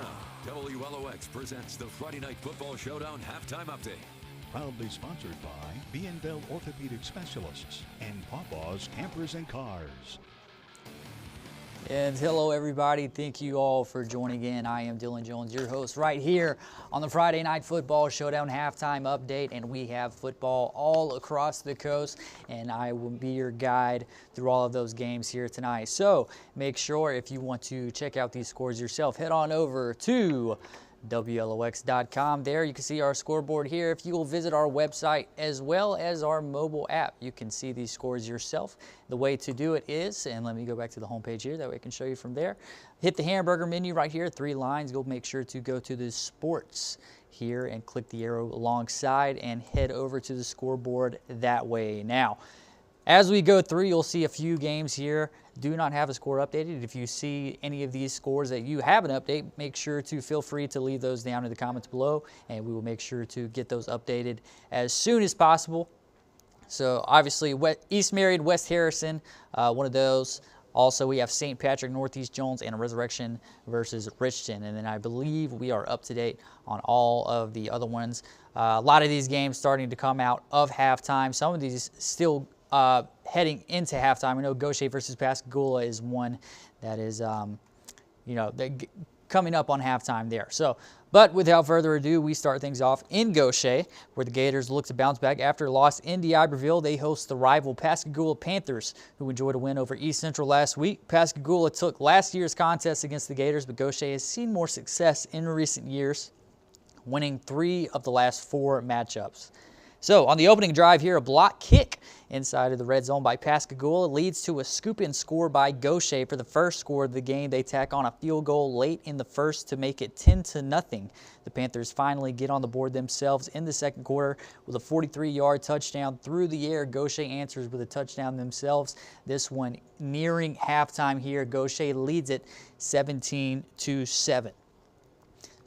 Now, WLOX presents the Friday Night Football Showdown Halftime Update. Proudly sponsored by B&Bell Orthopedic Specialists and Pawpaw's Campers and Cars. And hello everybody, thank you all for joining in. I am Dylan Jones, your host right here on the Friday Night Football Showdown Halftime Update, and we have football all across the coast, and I will be your guide through all of those games here tonight. So make sure if you want to check out these scores yourself, head on over to WLOX.com. There you can see our scoreboard here. If you will visit our website as well as our mobile app, you can see these scores yourself. The way to do it is, and let me go back to the homepage here, that way I can show you from there. Hit the hamburger menu right here, 3 lines. Go make sure to go to the sports here and click the arrow alongside and head over to the scoreboard that way. Now, as we go through, you'll see a few games here do not have a score updated. If you see any of these scores that you have an update, make sure to feel free to leave those down in the comments below, and we will make sure to get those updated as soon as possible. So obviously, East Marion, West Harrison, one of those. Also, we have St. Patrick, Northeast Jones, and Resurrection versus Richton. And then I believe we are up to date on all of the other ones. A lot of these games starting to come out of halftime. Some of these still heading into halftime. I know Gaucher versus Pascagoula is one that is, coming up on halftime there. So, but without further ado, we start things off in Gaucher, where the Gators look to bounce back after a loss in D'Iberville. They host the rival Pascagoula Panthers, who enjoyed a win over East Central last week. Pascagoula took last year's contest against the Gators, but Gaucher has seen more success in recent years, winning 3 of the last 4 matchups. So on the opening drive here, a block kick inside of the red zone by Pascagoula leads to a scoop-in score by Gaucher for the first score of the game. They tack on a field goal late in the first to make it 10-0. The Panthers finally get on the board themselves in the second quarter with a 43-yard touchdown through the air. Gaucher answers with a touchdown themselves. This one nearing halftime here. Gaucher leads it 17-7.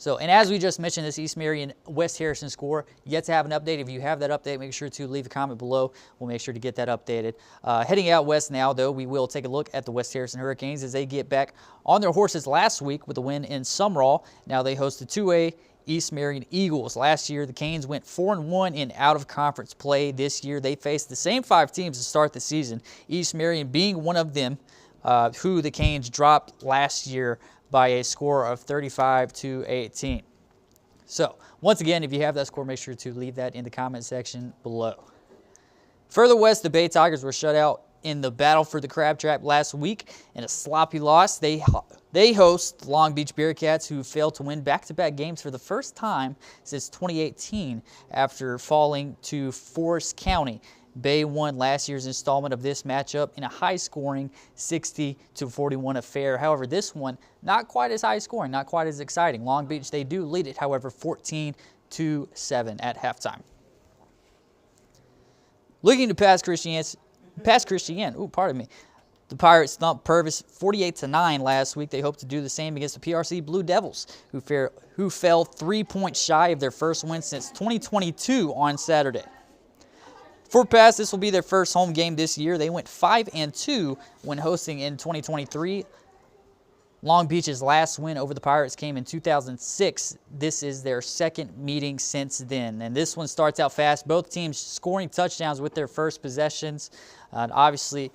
So, and as we just mentioned, this East Marion West Harrison score, yet to have an update. If you have that update, make sure to leave a comment below. We'll make sure to get that updated. Heading out west now, though, we will take a look at the West Harrison Hurricanes as they get back on their horses last week with a win in Sumrall. Now they host the 2A East Marion Eagles. Last year, the Canes went 4-1 in out-of-conference play. This year, they faced the same 5 teams to start the season, East Marion being one of them, who the Canes dropped last year by a score of 35-18. So, once again, if you have that score, make sure to leave that in the comment section below. Further west, the Bay Tigers were shut out in the battle for the crab trap last week in a sloppy loss. They host Long Beach Bearcats, who failed to win back-to-back games for the first time since 2018 after falling to Forest County. Bay won last year's installment of this matchup in a high-scoring 60-41 affair. However, this one not quite as high-scoring, not quite as exciting. Long Beach, they do lead it, however, 14-7 at halftime. Looking to Pass Christian. The Pirates thumped Purvis 48-9 last week. They hope to do the same against the PRC Blue Devils, who fell 3 points shy of their first win since 2022 on Saturday. For Pass, this will be their first home game this year. They went 5-2 when hosting in 2023. Long Beach's last win over the Pirates came in 2006. This is their second meeting since then. And this one starts out fast. Both teams scoring touchdowns with their first possessions. Obviously,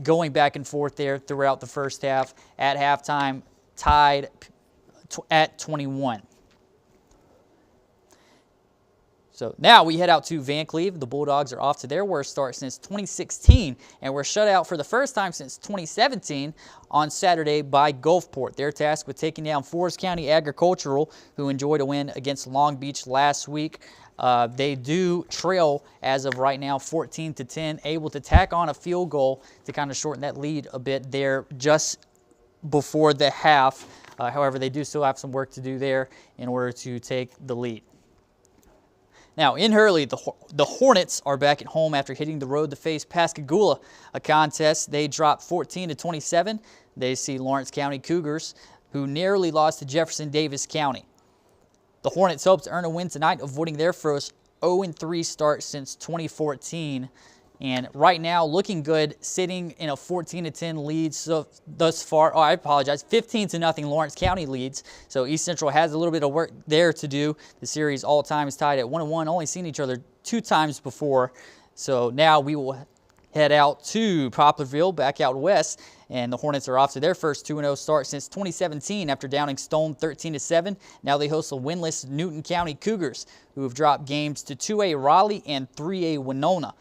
going back and forth there throughout the first half. At halftime, tied at 21. So now we head out to Van Cleve. The Bulldogs are off to their worst start since 2016 and were shut out for the first time since 2017 on Saturday by Gulfport. Their task with taking down Forest County Agricultural, who enjoyed a win against Long Beach last week. They do trail as of right now 14-10, able to tack on a field goal to kind of shorten that lead a bit there just before the half. However, they do still have some work to do there in order to take the lead. Now, in Hurley, the Hornets are back at home after hitting the road to face Pascagoula, a contest they dropped 14-27. They see Lawrence County Cougars, who narrowly lost to Jefferson Davis County. The Hornets hope to earn a win tonight, avoiding their first 0-3 start since 2014 And right now, looking good, sitting in a 14-10 lead so thus far. Oh, I apologize, 15-0 Lawrence County leads. So East Central has a little bit of work there to do. The series all time is tied at 1-1, only seen each other 2 times before. So now we will head out to Poplarville, back out west, and the Hornets are off to their first 2-0 start since 2017 after downing Stone 13-7. Now they host the winless Newton County Cougars, who have dropped games to 2A Raleigh and 3A Winona.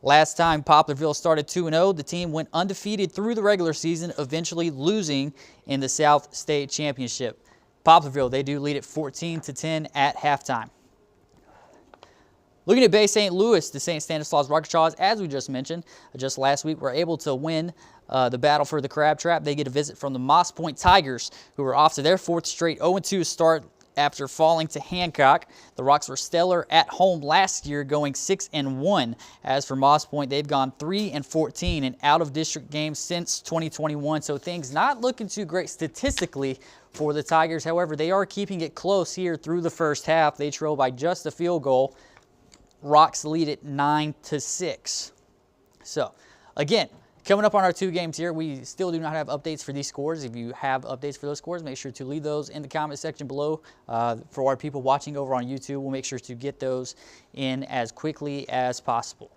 Last time Poplarville started 2-0, the team went undefeated through the regular season, eventually losing in the South State Championship. Poplarville, they do lead at 14-10 at halftime. Looking at Bay St. Louis, the St. Stanislaus Rocketshaws, as we just mentioned, just last week were able to win the battle for the crab trap. They get a visit from the Moss Point Tigers, who are off to their 4th straight 0-2 start after falling to Hancock. The Rocks were stellar at home last year, going 6-1. As for Moss Point, they've gone 3-14 in out-of-district games since 2021, so things not looking too great statistically for the Tigers. However, they are keeping it close here through the first half. They trail by just a field goal. Rocks lead at 9-6. So, again, coming up on our 2 games here, we still do not have updates for these scores. If you have updates for those scores, make sure to leave those in the comment section below. For our people watching over on YouTube, we'll make sure to get those in as quickly as possible.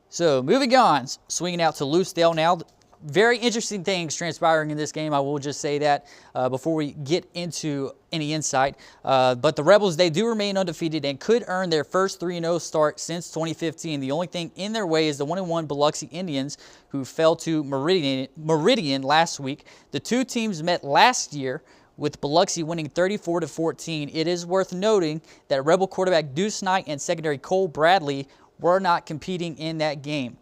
So, moving on, swinging out to Lucedale now. Very interesting things transpiring in this game. I will just say that before we get into any insight. But the Rebels, they do remain undefeated and could earn their first 3-0 start since 2015. The only thing in their way is the 1-1 Biloxi Indians, who fell to Meridian last week. The 2 teams met last year, with Biloxi winning 34-14. It is worth noting that Rebel quarterback Deuce Knight and secondary Cole Bradley were not competing in that game.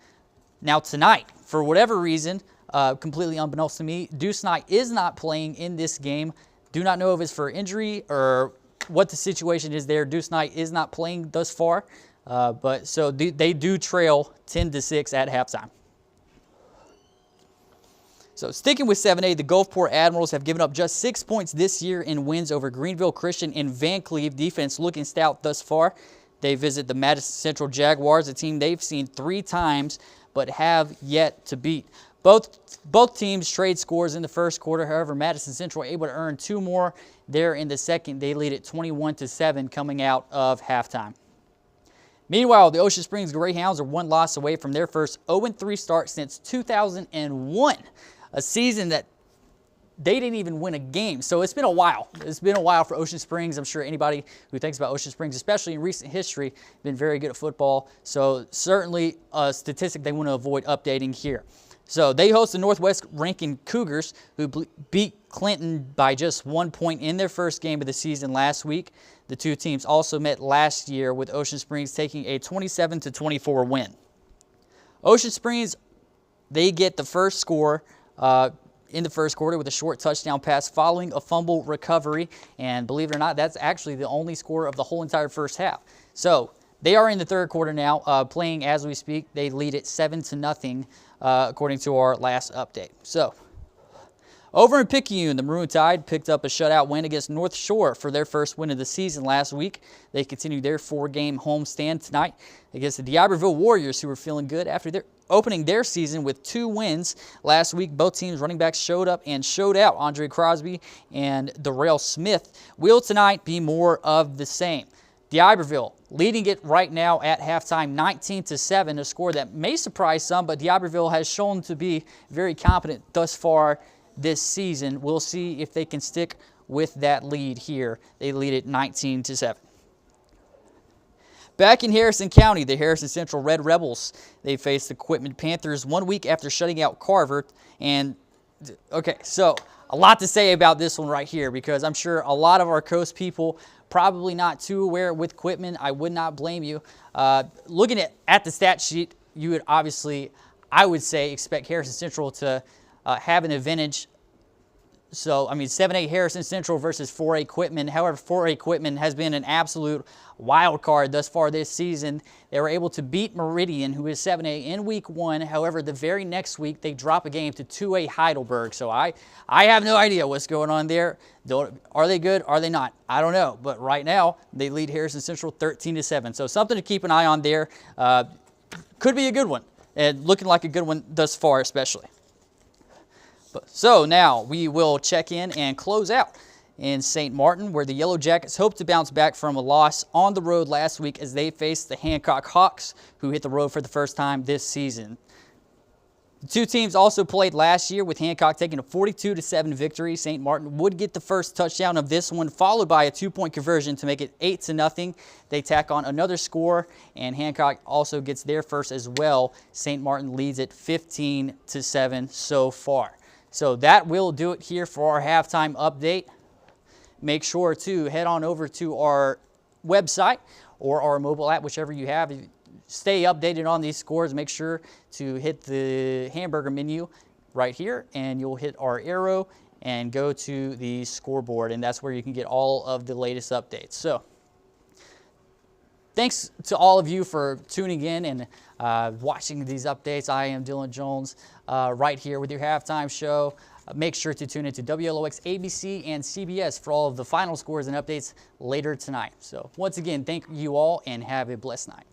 Now tonight, for whatever reason, completely unbeknownst to me, Deuce Knight is not playing in this game. Do not know if it's for injury or what the situation is there. Deuce Knight is not playing thus far, but so they do trail 10-6 at halftime. So sticking with 7A, the Gulfport Admirals have given up just 6 points this year in wins over Greenville Christian and Van Cleve. Defense looking stout thus far. They visit the Madison Central Jaguars, a team they've seen 3 times but have yet to beat. Both teams trade scores in the first quarter. However, Madison Central able to earn 2 more there in the second. They lead at 21-7 coming out of halftime. Meanwhile, the Ocean Springs Greyhounds are 1 loss away from their first 0-3 start since 2001, a season that they didn't even win a game. So it's been a while. It's been a while for Ocean Springs. I'm sure anybody who thinks about Ocean Springs, especially in recent history, been very good at football. So certainly a statistic they want to avoid updating here. So they host the Northwest Rankin Cougars, who beat Clinton by just 1 point in their first game of the season last week. The 2 teams also met last year, with Ocean Springs taking a 27-24 win. Ocean Springs, they get the first score in the first quarter with a short touchdown pass following a fumble recovery. And believe it or not, that's actually the only score of the whole entire first half. So they are in the third quarter now, playing as we speak. They lead it 7-0, according to our last update. So over in Picayune, the Maroon Tide picked up a shutout win against North Shore for their first win of the season last week. They continue their 4-game homestand tonight against the D'Iberville Warriors, who are feeling good after their opening their season with 2 wins last week. Both teams' running backs showed up and showed out. Andre Crosby and Darrell Smith. Will tonight be more of the same? D'Iberville leading it right now at halftime, 19-7, a score that may surprise some, but D'Iberville has shown to be very competent thus far this season. We'll see if they can stick with that lead here. They lead it 19-7. Back in Harrison County, the Harrison Central Red Rebels, they faced the Quitman Panthers 1 week after shutting out Carver. And, okay, so a lot to say about this one right here, because I'm sure a lot of our coast people probably not too aware with Quitman. I would not blame you. Looking at the stat sheet, you would obviously, I would say, expect Harrison Central to have an advantage. So, I mean, 7A Harrison Central versus 4A Quitman. However, 4A Quitman has been an absolute wild card thus far this season. They were able to beat Meridian, who is 7A, in week 1. However, the very next week, they drop a game to 2A Heidelberg. So I have no idea what's going on there. Are they good? Are they not? I don't know. But right now, they lead Harrison Central 13-7. So something to keep an eye on there. could be a good one, and looking like a good one thus far especially. So now we will check in and close out in St. Martin, where the Yellow Jackets hope to bounce back from a loss on the road last week as they faced the Hancock Hawks, who hit the road for the first time this season. The two teams also played last year, with Hancock taking a 42-7 victory. St. Martin would get the first touchdown of this one, followed by a 2-point conversion to make it 8-0. They tack on another score, and Hancock also gets their first as well. St. Martin leads it 15-7 so far. So that will do it here for our halftime update. Make sure to head on over to our website or our mobile app, whichever you have. Stay updated on these scores. Make sure to hit the hamburger menu right here, and you'll hit our arrow and go to the scoreboard, and that's where you can get all of the latest updates. So thanks to all of you for tuning in and watching these updates. I am Dylan Jones right here with your halftime show. Make sure to tune into WLOX, ABC, and CBS for all of the final scores and updates later tonight. So once again, thank you all and have a blessed night.